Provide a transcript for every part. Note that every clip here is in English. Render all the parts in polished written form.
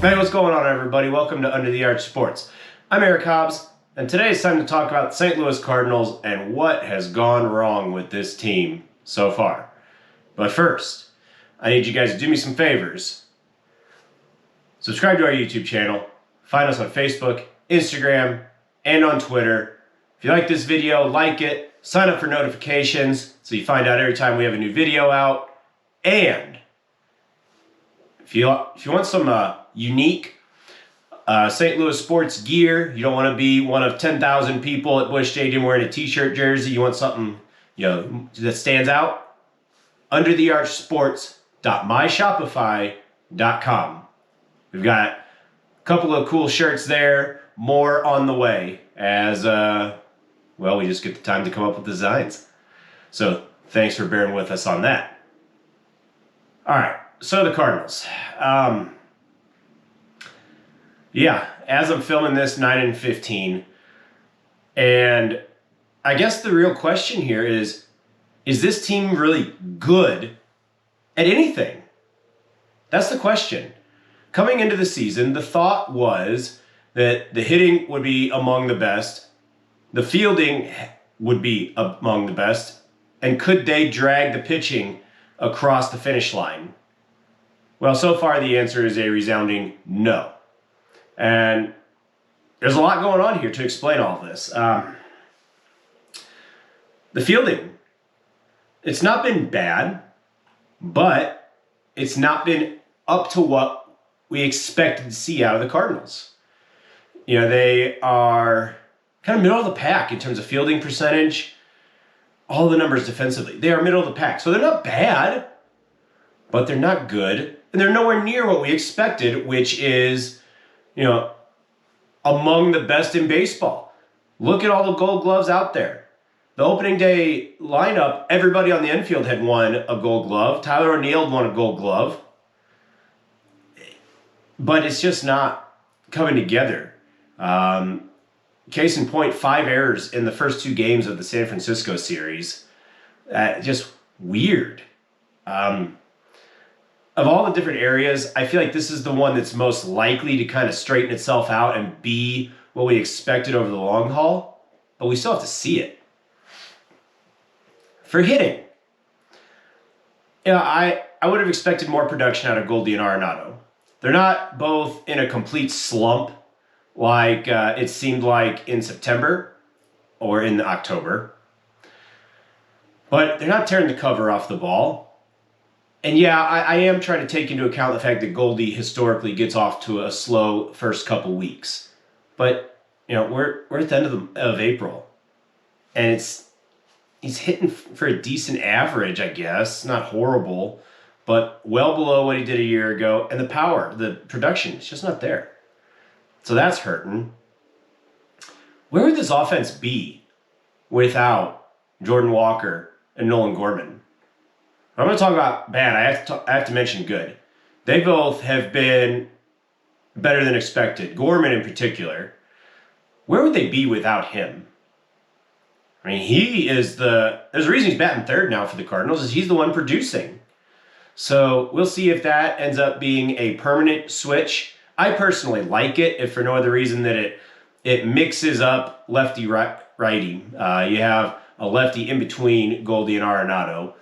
Hey, what's going on, everybody? Welcome to Under the Arch Sports. I'm Eric Hobbs, and today it's time to talk about the St. Louis Cardinals and what has gone wrong with this team so far. But first, I need you guys to do me some favors. Subscribe to our YouTube channel, find us on Facebook, Instagram, and on Twitter. If you like this video, like it, sign up for notifications so you find out every time we have a new video out. And if you want some unique St. Louis sports gear, you don't want to be one of 10,000 people at Busch Stadium wearing a t-shirt jersey, you want something that stands out, underthearchsports.myshopify.com. We've got a couple of cool shirts there, more on the way as we just get the time to come up with designs. So thanks for bearing with us on that. All right, so the Cardinals. As I'm filming this, 9-15, and I guess the real question here is this team really good at anything? That's the question. Coming into the season, the thought was that the hitting would be among the best, the fielding would be among the best, and could they drag the pitching across the finish line? Well, so far the answer is a resounding no. And there's a lot going on here to explain all this. The fielding, it's not been bad, but it's not been up to what we expected to see out of the Cardinals. They are kind of middle of the pack in terms of fielding percentage, all the numbers defensively. They are middle of the pack. So they're not bad, but they're not good. And they're nowhere near what we expected, which is, among the best in baseball. Look at all the gold gloves out there. The opening day lineup, everybody on the infield had won a gold glove. Tyler O'Neill won a gold glove. But it's just not coming together. Case in point, 5 errors in the first 2 games of the San Francisco series. Just weird. Of all the different areas, I feel like this is the one that's most likely to kind of straighten itself out and be what we expected over the long haul, but we still have to see it. For hitting, I would have expected more production out of Goldie and Arenado. They're not both in a complete slump like it seemed like in September or in October, but they're not tearing the cover off the ball. And I am trying to take into account the fact that Goldie historically gets off to a slow first couple weeks. But, we're at the end of April. And he's hitting for a decent average, I guess. Not horrible, but well below what he did a year ago. And the power, the production, it's just not there. So that's hurting. Where would this offense be without Jordan Walker and Nolan Gorman? I'm going to talk about bad. I have to mention good. They both have been better than expected. Gorman in particular. Where would they be without him? I mean, there's a reason he's batting third now for the Cardinals, is he's the one producing. So we'll see if that ends up being a permanent switch. I personally like it, if for no other reason that it mixes up lefty-righty. You have a lefty in between Goldie and Arenado.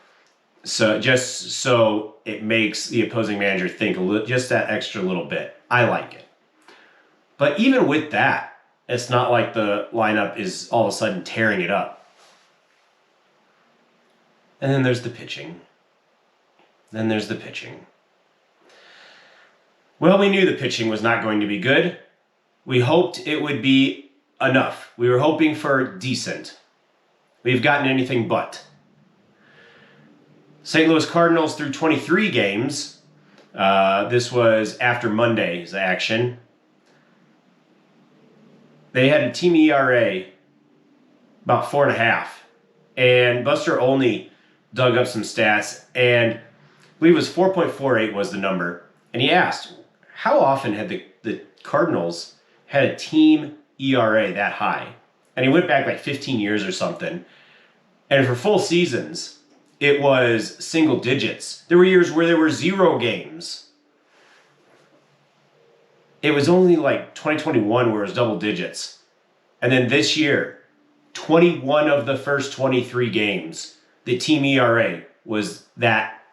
So just so it makes the opposing manager think just that extra little bit. I like it. But even with that, it's not like the lineup is all of a sudden tearing it up. And then there's the pitching. Well, we knew the pitching was not going to be good. We hoped it would be enough. We were hoping for decent. We've gotten anything but. St. Louis Cardinals through 23 games. This was after Monday's action. They had a team ERA about 4.5. And Buster Olney dug up some stats, and I believe it was 4.48 was the number. And he asked, how often had the Cardinals had a team ERA that high? And he went back like 15 years or something. And for full seasons, it was single digits. There were years where there were 0 games. it was only like 2021 where it was double digits. And then this year, 21 of the first 23 games, the team ERA was that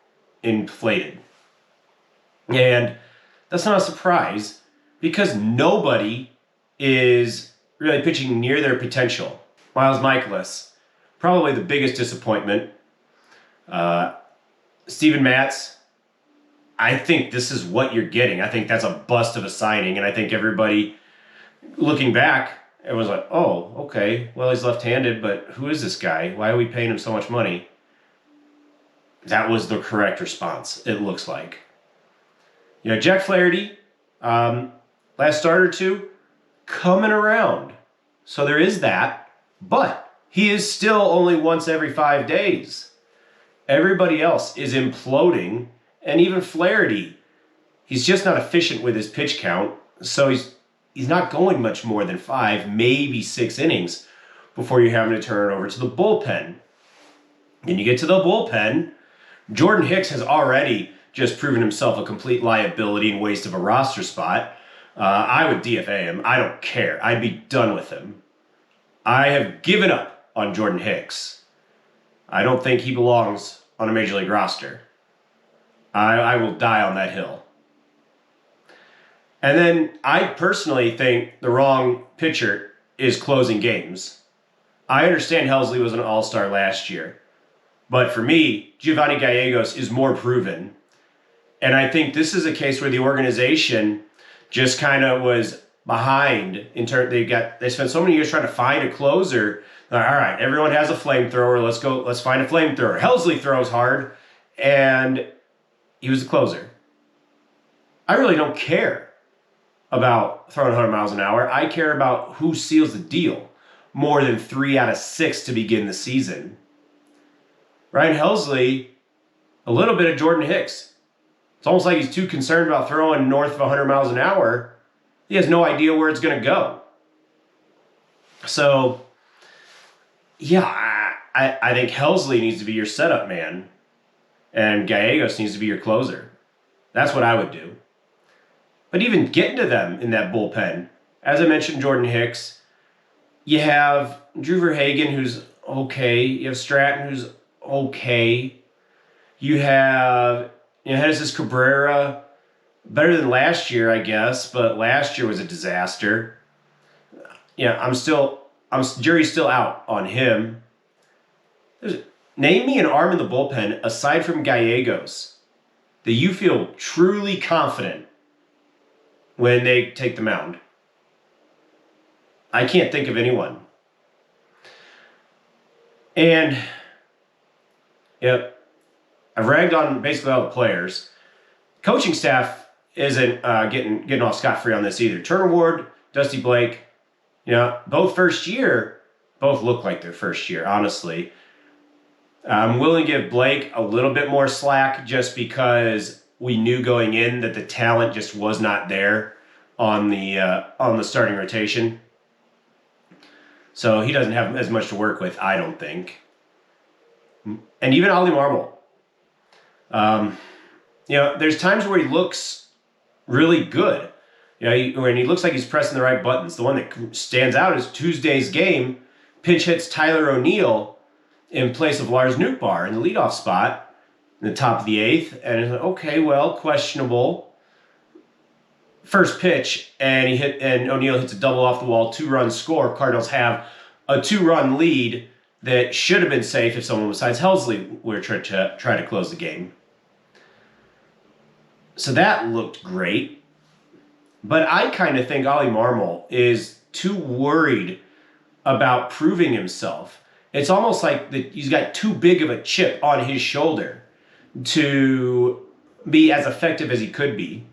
inflated. And that's not a surprise because nobody is really pitching near their potential. Miles Michaelis, probably the biggest disappointment. Steven Matz, I think this is what you're getting. I think that's a bust of a signing, and I think everybody looking back, it was like, oh, okay, well, he's left-handed, but who is this guy? Why are we paying him so much money? That was the correct response, it looks like. Jack Flaherty, last start or two, coming around. So there is that, but he is still only once every 5 days. Everybody else is imploding, and even Flaherty, he's just not efficient with his pitch count, so he's not going much more than 5, maybe 6 innings before you're having to turn it over to the bullpen. Then you get to the bullpen, Jordan Hicks has already just proven himself a complete liability and waste of a roster spot. I would DFA him. I don't care. I'd be done with him. I have given up on Jordan Hicks. I don't think he belongs on a Major League roster. I will die on that hill. And then I personally think the wrong pitcher is closing games. I understand Helsley was an all-star last year. But for me, Giovanni Gallegos is more proven. And I think this is a case where the organization just kind of was behind in turn. They spent so many years trying to find a closer. All right, everyone has a flamethrower. Let's find a flamethrower. Helsley throws hard, and he was the closer. I really don't care about throwing 100 miles an hour. I care about who seals the deal more than 3 out of 6 to begin the season. Ryan Helsley, a little bit of Jordan Hicks. It's almost like he's too concerned about throwing north of 100 miles an hour. He has no idea where it's going to go. So, yeah, I think Helsley needs to be your setup man, and Gallegos needs to be your closer. That's what I would do. But even getting to them in that bullpen, as I mentioned, Jordan Hicks, you have Drew Verhagen, who's okay. You have Stratton, who's okay. You have Genesis Cabrera, better than last year, I guess, but last year was a disaster. Jury's still out on him. Name me an arm in the bullpen aside from Gallegos that you feel truly confident when they take the mound. I can't think of anyone. And I've ragged on basically all the players. Coaching staff isn't getting off scot-free on this either. Turner Ward, Dusty Blake, both look like their first year, honestly. I'm willing to give Blake a little bit more slack just because we knew going in that the talent just was not there on the starting rotation. So he doesn't have as much to work with, I don't think. And even Ollie Marmol. There's times where he looks really good. When he looks like he's pressing the right buttons. The one that stands out is Tuesday's game. Pinch hits Tyler O'Neill in place of Lars Nootbaar in the leadoff spot in the top of the 8th. And it's like, okay, well, questionable. First pitch, and O'Neill hits a double off the wall, 2-run score. Cardinals have a 2-run lead that should have been safe if someone besides Helsley were trying to close the game. So that looked great. But I kind of think Ollie Marmol is too worried about proving himself. It's almost like he's got too big of a chip on his shoulder to be as effective as he could be.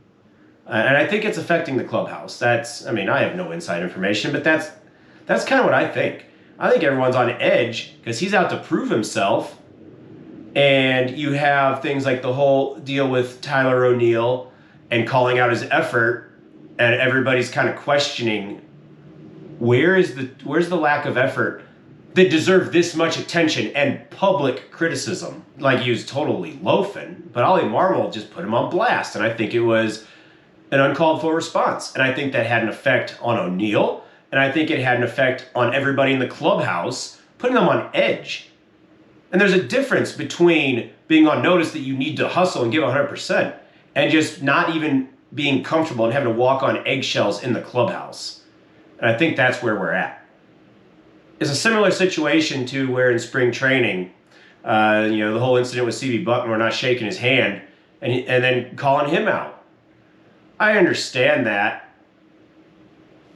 And I think it's affecting the clubhouse. I have no inside information, but that's kind of what I think. I think everyone's on edge because he's out to prove himself. And you have things like the whole deal with Tyler O'Neill and calling out his effort, and everybody's kind of questioning where's the lack of effort that deserved this much attention and public criticism. Like he was totally loafing, but Ollie Marmol just put him on blast, and I think it was an uncalled for response. And I think that had an effect on O'Neal, and I think it had an effect on everybody in the clubhouse, putting them on edge. And there's a difference between being on notice that you need to hustle and give 100% and just not even being comfortable and having to walk on eggshells in the clubhouse. And I think that's where we're at. It's a similar situation to where in spring training, the whole incident with C.B. Buckner, we're not shaking his hand and then calling him out. I understand that.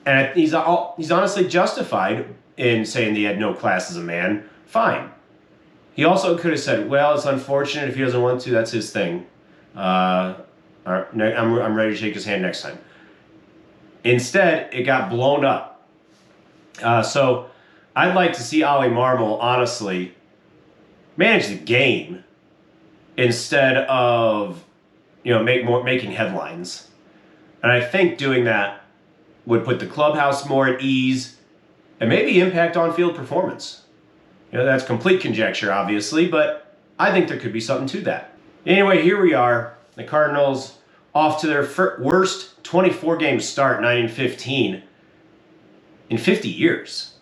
And he's honestly justified in saying that he had no class as a man. Fine. He also could have said, well, it's unfortunate if he doesn't want to. That's his thing. I'm ready to shake his hand next time. Instead, it got blown up. So I'd like to see Ollie Marmol, honestly, manage the game instead of making headlines. And I think doing that would put the clubhouse more at ease and maybe impact on-field performance. That's complete conjecture, obviously, but I think there could be something to that. Anyway, here we are. The Cardinals off to their worst 24-game start, 9-15, in 50 years.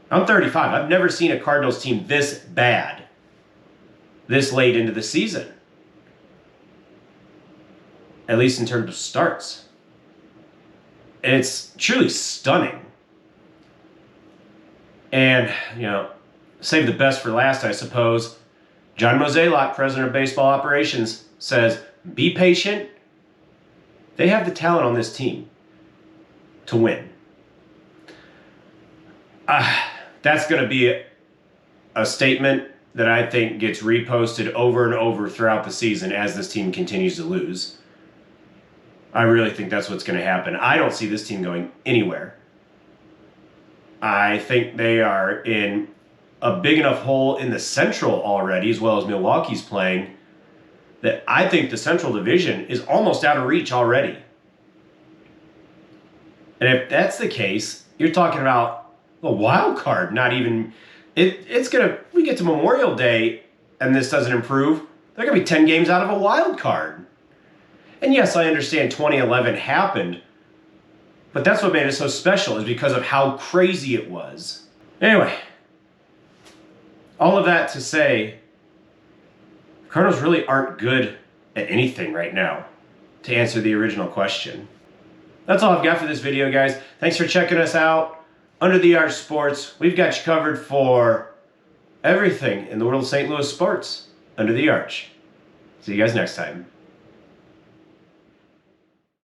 I'm 35. I've never seen a Cardinals team this bad this late into the season. At least in terms of starts. It's truly stunning. And, save the best for last, I suppose. John Mozeliak, president of baseball operations, says, be patient. They have the talent on this team to win. That's going to be a statement that I think gets reposted over and over throughout the season as this team continues to lose. I really think that's what's going to happen. I don't see this team going anywhere. I think they are in a big enough hole in the Central already, as well as Milwaukee's playing, that I think the Central Division is almost out of reach already. And if that's the case, you're talking about a wild card, not even... we get to Memorial Day and this doesn't improve, they're going to be 10 games out of a wild card. And yes, I understand 2011 happened, but that's what made it so special, is because of how crazy it was. Anyway, all of that to say, Cardinals really aren't good at anything right now, to answer the original question. That's all I've got for this video, guys. Thanks for checking us out. Under the Arch Sports, we've got you covered for everything in the world of St. Louis sports. Under the Arch. See you guys next time.